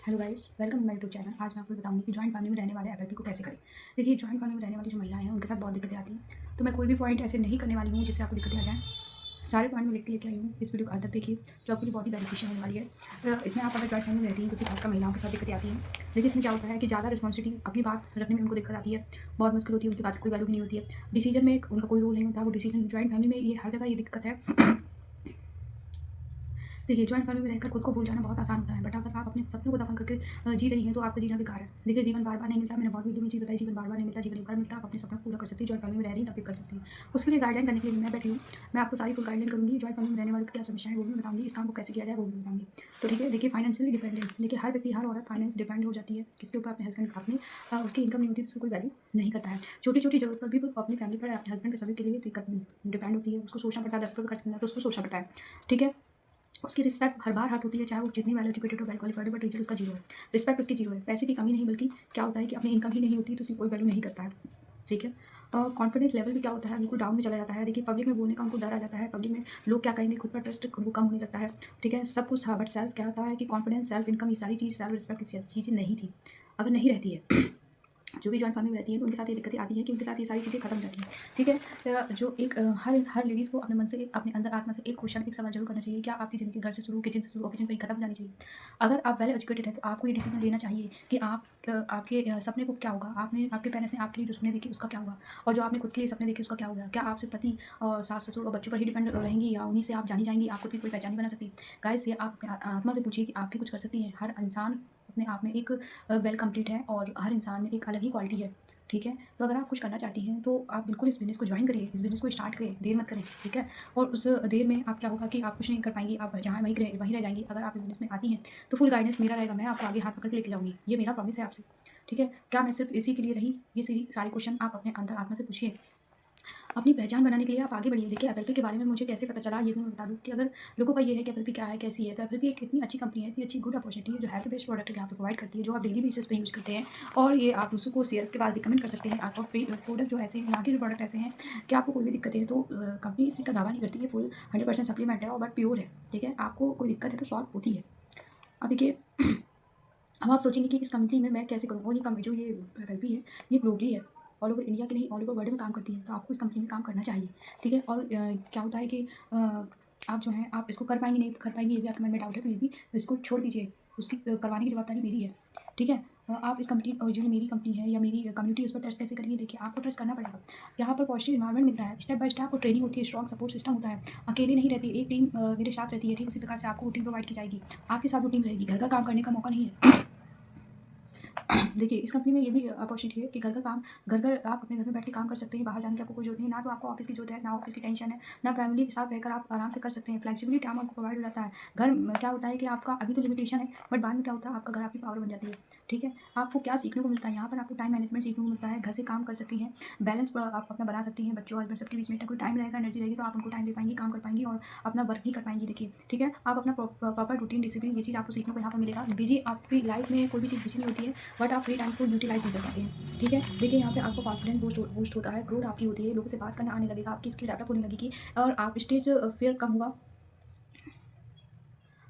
Hello guys, welcome to my YouTube channel. आज मैं आपको बताऊंगी कि जॉइंट फैमिली में रहने वाले एफएलपी को कैसे करें। देखिए, जॉइंट फैमिली में रहने वाली जो महिलाएं हैं उनके साथ बहुत दिक्कतें आती हैं, तो मैं कोई भी पॉइंट ऐसे नहीं करने वाली हूँ जिससे आपको दिक्कतें आ जाएँ। सारे पॉइंट मैं लिख के लेके आई हूँ। इस वीडियो को अंत तक देखिए, जो आपके लिए बहुत ही बेनिफिशियल होने वाली है। इसमें आप अगर जॉइंट फैमिली में रहती हैं, क्योंकि खासकर महिलाओं के साथ दिक्कतें आती हैं। देखिए, इसमें क्या होता है कि ज़्यादा रिस्पॉन्सिबिलिटी अपनी बात रखने में उनको दिक्कत आती है, बहुत मुश्किल होती है, उनकी बात की कोई वैल्यू भी नहीं होती है। डिसीजन में उनका कोई रोल नहीं होता। वो डिसीजन जॉइंट फैमिली में ये हर जगह ये दिक्कत है। देखिए, जॉइंट फैमिली में रहकर खुद को भूल जाना बहुत आसान होता है, बट अगर आप अपने सपनों को दफन करके जी रही हैं तो आपका जीना बेकार है। देखिए, जीवन बार बार नहीं मिलता। मैंने बहुत वीडियो में चीज़ बताई, जीवन बार बार नहीं मिलता, जीवन एक बार मिलता है। आप अपने सपनों को पूरा कर सकती है। जॉइंट फैमिली में रह रही हैं तब भी कर सकती हैं। उसके लिए गाइडलाइन करने के लिए मैं बैठी हूँ। मैं आपको सारी फुल गाइडलाइन करूँगी। जॉइंट फैमिली में रहने वालों की क्या समस्याएं वो भी बताऊँगी, इस काम को कैसे किया जाए वो भी बताऊँगी। तो ठीक है, देखिए, फाइनेंशियली डिपेंडेंट। देखिए, हर व्यक्ति, हर औरत फाइनेंस डिपेंड हो जाती है किसके ऊपर, अपने हस्बैंड। अपनी उसकी इनकम नहीं होती तो उसको कोई वैल्यू नहीं करता है। छोटी छोटी जरूरत पर भी वो अपनी फैमिली पर, अपने हस्बैंड पर, सभी के लिए दिक्कत डिपेंड होती है। उसको सोचना पड़ता है, 10 रुपये खर्च करना है तो उसको सोचना पड़ता है। ठीक है, उसकी रिस्पेक्ट हर बार हार्ट होती है, चाहे वो जितनी वेल एजुकेटेड हो, वेल क्वालिफाइड हो, बट टीचर उसका जीरो है। रिस्पेक्ट उसकी जीरो है। पैसे की कमी नहीं, बल्कि क्या होता है कि अपनी इनकम ही नहीं होती तो उसकी कोई वैल्यू नहीं करता है। ठीक है, कॉन्फिडेंस लेवल भी क्या होता है, बिल्कुल डाउन में चला जाता है। देखिए, पब्लिक में बोलने का उनको डर आ जाता है। पब्लिक में लोग क्या कहेंगे, खुद पर ट्रस्ट उनको कम होने लगता है। ठीक है, सब कुछ हाँ, बट सेल्फ क्या होता है कि कॉन्फिडेंस, सेल्फ इनकम, ये सारी चीज़, सेल्फ रिस्पेक्ट, ये चीज़ें नहीं थी। अगर नहीं रहती है जो भी जॉइंट फैमिली में रहती हैं तो उनके साथ ये दिक्कतें आती हैं कि उनके साथ ये सारी चीज़ें खत्म हो जाती हैं। ठीक है, जो एक हर हर लेडीज़ को अपने मन से, अपने अंदर आत्मा से एक क्वेश्चन, एक सवाल जरूर करना चाहिए। क्या आपकी ज़िंदगी घर से शुरू, किचन से शुरू और किचन पर ही खत्म हो जानी चाहिए? अगर आप वेल एजुकेटेड हैं तो आपको ये डिसीजन लेना चाहिए कि आप आपके सपने को क्या होगा, आपने, आपके पेरेंट्स ने आपके लिए जो सपने देखे उसका क्या होगा, और जो आपने खुद के लिए सपने देखे उसका क्या होगा। क्या आप सिर्फ पति और सास ससुर और बच्चों पर ही डिपेंड रहेंगी, या उन्हीं से आप जानी जाएंगी? आपको भी कोई पहचान नहीं बना सकती। गाइस, ये आप अपने आत्मा से पूछिए कि आप भी कुछ कर सकती हैं। हर इंसान अपने आप में एक वेल कंप्लीट है, और हर इंसान में एक अलग ही क्वालिटी है। ठीक है, तो अगर आप कुछ करना चाहती हैं तो आप बिल्कुल इस बिज़नेस को जॉइन करिए, इस बिज़नेस को स्टार्ट करिए, देर मत करें। ठीक है, और उस देर में आप क्या होगा कि आप कुछ नहीं कर पाएँगी, आप जहाँ वहीं रह जाएँगी। अगर आप इस बिज़नेस में आती हैं तो फुल गाइडेंस मेरा रहेगा, मैं आपको आगे हाथ पकड़ के लेके जाऊँगी, ये मेरा प्रॉमिस है आपसे। ठीक है, क्या मैं सिर्फ इसी के लिए रही? ये सारे क्वेश्चन आप अपने अंतर आत्मा से पूछिए। अपनी पहचान बनाने के लिए आप आगे बढ़िए। देखिए, एफएलपी के बारे में मुझे कैसे पता चला ये भी मैं बता दूँ कि अगर लोगों का ये है कि एफएलपी क्या है, कैसी है, तो एफएलपी एक इतनी अच्छी कंपनी है, इतनी अच्छी गुड अपॉर्चुनिटी है, जो हेल्थ बेस्ड प्रोडक्ट यहाँ पे प्रोवाइड करती है, जो आप डेली बेसिस पे यूज़ करते हैं, और ये आप दूसरों को शेयर के बाद रिकमेंड कर सकते हैं। आपका प्रोडक्ट जो ऐसे हैं, यहाँ के जो प्रोडक्ट ऐसे हैं कि आपको कोई भी दिक्कत है तो कंपनी इस चीज़ का दावा नहीं करती है, फुल 100% सप्लीमेंट है और बट प्योर है। ठीक है, आपको कोई दिक्कत है तो सॉल्व होती है। अब देखिए, अब आप सोचेंगे कि इस कंपनी में मैं कैसे करूँ, और ये कंपनी जो ये एफएलपी है, ये ग्लोबली है, ऑल ओवर इंडिया की नहीं, ऑल ओवर वर्ल्ड में काम करती है, तो आपको इस कंपनी में काम करना चाहिए। ठीक है, और क्या होता है कि आप जो है, आप इसको कर पाएंगे नहीं कर पाएंगे, ये भी आपके मन में डाउट है, तो ये भी इसको छोड़ दीजिए। उसकी करवाने की जवाबदारी मेरी है। ठीक है, आप इस कंपनी, और जो मेरी कंपनी है या मेरी कम्युनिटी, उस पर ट्रस्ट कैसे करेंगे? देखिए, आपको ट्रस्ट करना पड़ेगा। यहाँ पर पॉजिटिव इन्वायरमेंट मिलता है, स्टेप बाय स्टेप आपको ट्रेनिंग होती है, स्ट्रॉन्ग सपोर्ट सिस्टम होता है। अकेले नहीं रहती, एक टीम मेरे साथ रहती है। ठीक उसी प्रकार से आपको टीम प्रोवाइड की जाएगी, आपके साथ वो टीम रहेगी। घर का काम करने का मौका नहीं है। देखिए, इस कंपनी में ये भी अपॉर्चुनिटी है कि घर आप अपने घर में बैठ के काम कर सकते हैं, बाहर जाने की आपको कोई ज़रूरत नहीं है। ना तो आपको ऑफिस की ज़रूरत है, ना ऑफिस की टेंशन है, ना फैमिली के साथ रहकर आप आराम से कर सकते हैं। फ्लेक्सिबिलिटी टाइम आपको प्रोवाइड हो जाता है। घर में क्या होता है कि आपका अभी तो लिमिटेशन है, बट बाद में क्या होता है, आपका घर आपकी पावर बन जाती है। ठीक है, आपको क्या सीखने को मिलता है यहाँ पर? आपको टाइम मैनेजमेंट सीखने को मिलता है, घर से काम कर सकती हैं, बैलेंस आप अपना बना सकती हैं। बच्चों हस्बैंड सबके बीच में कोई टाइम रहेगा, एनर्जी रहेगी, तो आप उनको टाइम दे पाएंगी, काम कर पाएंगी और अपना वर्क भी कर पाएंगी। देखिए, ठीक है, आप अपना प्रॉपर रूटीन, डिसिप्लिन, ये चीज़ आपको सीखने को यहाँ पर मिलेगा। बिजी आपकी लाइफ में कोई भी चीज़ बिजी नहीं होती है, बट आप फ्री टाइम को यूटिलाइज नहीं कर पाते हैं। ठीक है, देखिए, यहाँ पे आपको कॉन्फिडेंस बूस्ट होता है, ग्रोथ आपकी होती है, लोगों से बात करना आने लगेगा, आपकी स्किल डेवलप होने लगेगी, और आप स्टेज फियर कम होगा।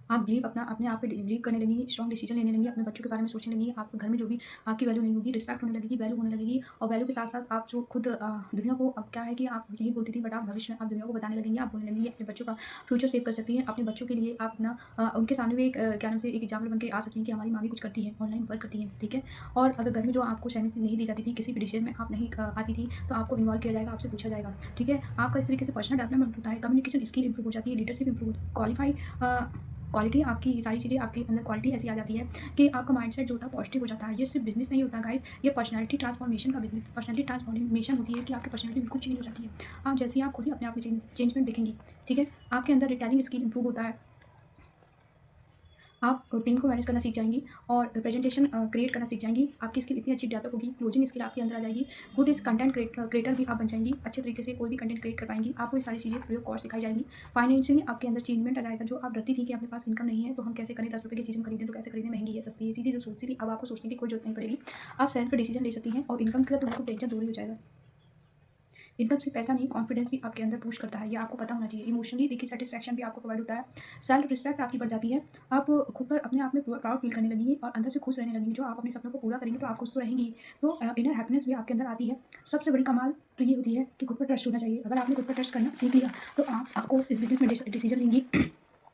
आप अपने आप पे बिलीव करने लगेंगी, स्ट्रॉन्ग डिसीजन लेने लगेंगी, अपने बच्चों के बारे में सोचने लगेंगी। आपके घर में जो भी आपकी वैल्यू नहीं होगी, रिस्पेक्ट होने लगेगी, वैल्यू होने लगेगी, और वैल्यू के साथ साथ आप जो खुद दुनिया को, अब क्या है कि आप यही बोलती थी, बट आप भविष्य में आप दुनिया को बताने लगेंगी, आप बोलने लगेंगी, अपने बच्चों का फ्यूचर सेव कर सकती हैं। अपने बच्चों के लिए आप अपना उनके सामने भी एक क्या नाम से एक एग्जाम्पल बन के आ सकती हैं कि हमारी माँ भी कुछ करती है, ऑनलाइन वर्क करती है। ठीक है, और अगर घर में जो आपको सहमति नहीं दी जाती थी, किसी भी डिसीजन में आप नहीं आती थी, तो आपको इन्वॉल्व किया जाएगा, आपसे पूछा जाएगा। ठीक है, आपका इस तरीके से पर्सनल डेवलपमेंट होता है, कम्युनिकेशन स्किल इंप्रूव हो जाती है, लीडरशिप इंप्रूव होती है, क्वालिफाई क्वालिटी, आपकी ये सारी चीज़ें आपके अंदर क्वालिटी ऐसी आ जाती है कि आपका माइंडसेट जो होता है पॉजिटिव हो जाता है। ये सिर्फ बिजनेस नहीं होता गाइस, ये पर्सनैलिटी ट्रांसफॉर्मेशन का बिजनेस, पर्सनैलिटी ट्रांसफॉर्मेशन होती है कि आपकी पर्सनैलिटी बिल्कुल चेंज हो जाती है। आप जैसे ही आप खुद ही अपने आप में चेंजमेंट देखेंगी। ठीक है, आपके अंदर रिटेलिंग स्किल इंप्रूव होता है, आप टीम को मैनेज करना सीख जाएंगी, और प्रेजेंटेशन क्रिएट करना सीख जाएंगी। आपकी स्किल इतनी अच्छी डेवलप होगी, क्लोजिंग स्किल आपके अंदर आ जाएगी। गुड इस कंटेंट क्रिएटर भी आप बन जाएंगी, अच्छे तरीके से कोई भी कंटेंट क्रिएट कर पाएंगी। आपको ये सारी चीज़ें फ्री ऑफ कॉस्ट सिखाई जाएंगी। फाइनेंशियली आपके अंदर चेंजमेंट आ जाएगा। जो आप डरती थी कि अपने पास इनकम नहीं है तो हम कैसे करें, 10 रुपये की चीज़ हम खरीदें तो कैसे खरीदें, महंगी है सस्ती है, चीज़ें जो सोचती थी, अब आपको सोचने की कोई जरूरत नहीं पड़ेगी। आप सेल्फ डिसीजन ले सकती हैं, और इनकम का तो बिल्कुल टेंशन दूर ही हो जाएगा। इनकम से पैसा नहीं, कॉन्फिडेंस भी आपके अंदर बूस्ट करता है, ये आपको पता होना चाहिए। इमोशनली देखिए सैटिस्फैक्शन भी आपको प्रोवाइड होता है, सेल्फ रिस्पेक्ट आपकी बढ़ जाती है, आप खुद पर अपने आप में प्राउड फील करने लगेंगी और अंदर से खुश रहने लगेंगी। जो आप अपने सपनों को पूरा करेंगी तो आप खुश तो रहेंगी, तो इनर हैप्पीनेस भी आपके अंदर आती है। सबसे बड़ी कमाल तो ये होती है कि खुद पर ट्रस्ट होना चाहिए। अगर आपने खुद पर ट्रस्ट करना सीख लिया तो आप ऑफकोर्स इस बिजनेस में डिसीजन लेंगी,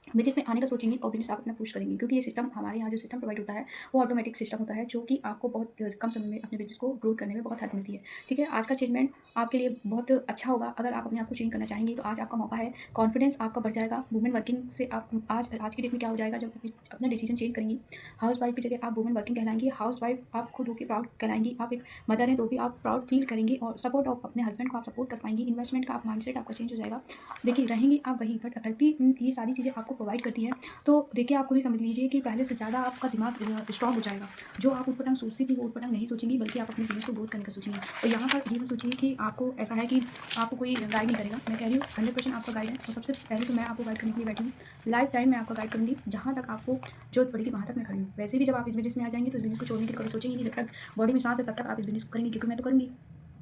बिज़नेस में आने का सोचेंगी और बिज़नेस आप अपना पुश करेंगी, क्योंकि ये सिस्टम हमारे यहाँ जो सिस्टम प्रोवाइड होता है वो ऑटोमेटिक सिस्टम होता है, जो कि आपको बहुत कम समय में अपने बिज़नेस को ग्रोथ करने में बहुत हेल्प मिलती है। ठीक है, आज का चेंजमेंट आपके लिए बहुत अच्छा होगा। अगर आप अपने आप को चेंज करना चाहेंगी तो आज आपका मौका है, कॉन्फिडेंस आपका बढ़ जाएगा। वुमेन वर्किंग से आप आज की डेट में क्या हो जाएगा, जब आप अपना डिसीजन चेंज करेंगी, हाउस वाइफ की जगह आप वुमेन वर्किंग कहलाएंगी। हाउस वाइफ आप खुद होकर प्राउड कहलाएंगी, आप एक मदर हैं तो भी आप प्राउड फील करेंगी और सपोर्ट ऑफ अपने हस्बैंड को आप सपोर्ट कर पाएंगी। इन्वेस्टमेंट का आप माइंडसेट आपका चेंज हो जाएगा। देखिए रहेंगी आप वहीं, बट एफएलपी ये सारी चीज़ें आपको प्रोवाइड करती है। तो देखिए आप खुद ही समझ लीजिए कि पहले से ज़्यादा आपका दिमाग स्ट्रॉन्ग हो जाएगा। जो आप ऊट-पटांग सोचती थी वो ऊट-पटांग नहीं सोचेंगी, बल्कि आप अपने बिज़नेस को ग्रोथ करने का सोचेंगी। और यहाँ पर ये मत सोचिए कि आपको ऐसा है कि आपको कोई गाइड नहीं करेगा। मैं कह रही हूँ 100% आपका गाइड है, और सबसे पहले तो मैं आपको गाइड करने के लिए बैठी हूँ। लाइफ टाइम मैं आपका गाइड करूँगी, जहाँ तक आपको ज़रूरत पड़ेगी वहाँ तक मैं खड़ी हूँ। वैसे भी जब आप इस बिज़नेस में आ जाएँगी तो इस बिज़नेस को छोड़ने की कभी सोचेंगी नहीं। जब तक बॉडी में साँस है तब तक आप इस बिज़नेस को करेंगी, क्योंकि मैं तो करूँगी,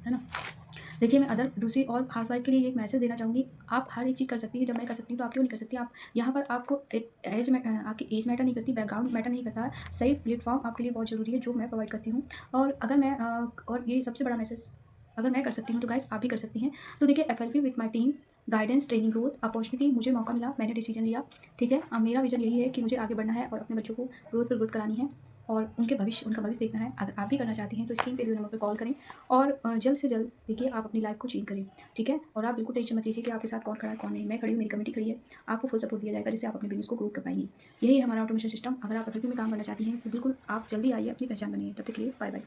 है ना? देखिए, मैं अदर दूसरी और हाउसवाइफ़ के लिए एक मैसेज देना चाहूँगी। आप हर एक चीज़ कर सकती हैं, जब मैं कर सकती हूँ तो आप क्यों नहीं कर सकती? आप यहाँ पर आपको एक एज में आपकी एज मैटर नहीं करती, बैकग्राउंड मैटर नहीं करता है। सही प्लेटफ़ॉर्म आपके लिए बहुत ज़रूरी है, जो मैं प्रोवाइड करती हूँ। और अगर मैं और ये सबसे बड़ा मैसेज, अगर मैं कर सकती हूँ तो गाइज़ आप भी कर सकती हैं। तो देखिए FLP with my team, guidance, training, growth, opportunity, मुझे मौका मिला, मैंने डिसीजन लिया। ठीक है? मेरा विज़न यही है कि मुझे आगे बढ़ना है और अपने बच्चों को ग्रोथ पे ग्रोथ करानी है और उनका भविष्य देखना है। अगर आप भी करना चाहती हैं तो स्क्रीन पे दिए नंबर पे कॉल करें और जल्द से जल्द देखिए आप अपनी लाइफ को चेंज करें। ठीक है? और आप बिल्कुल टेंशन मत लीजिए कि आपके साथ कौन खड़ा है, कौन नहीं। मैं खड़ी हूँ, मेरी कमिटी खड़ी है। आपको फुल सपोर्ट दिया जाएगा, जिससे आप अपने बिज़नेस को ग्रोथ कर पाएँगी। यही है हमारा ऑटोमेशन सिस्टम। अगर आप एफएलपी में काम करना चाहती हैं तो बिल्कुल आप जल्दी आइए, अपनी पहचान बनाइए। तब तक के लिए बाय बाय।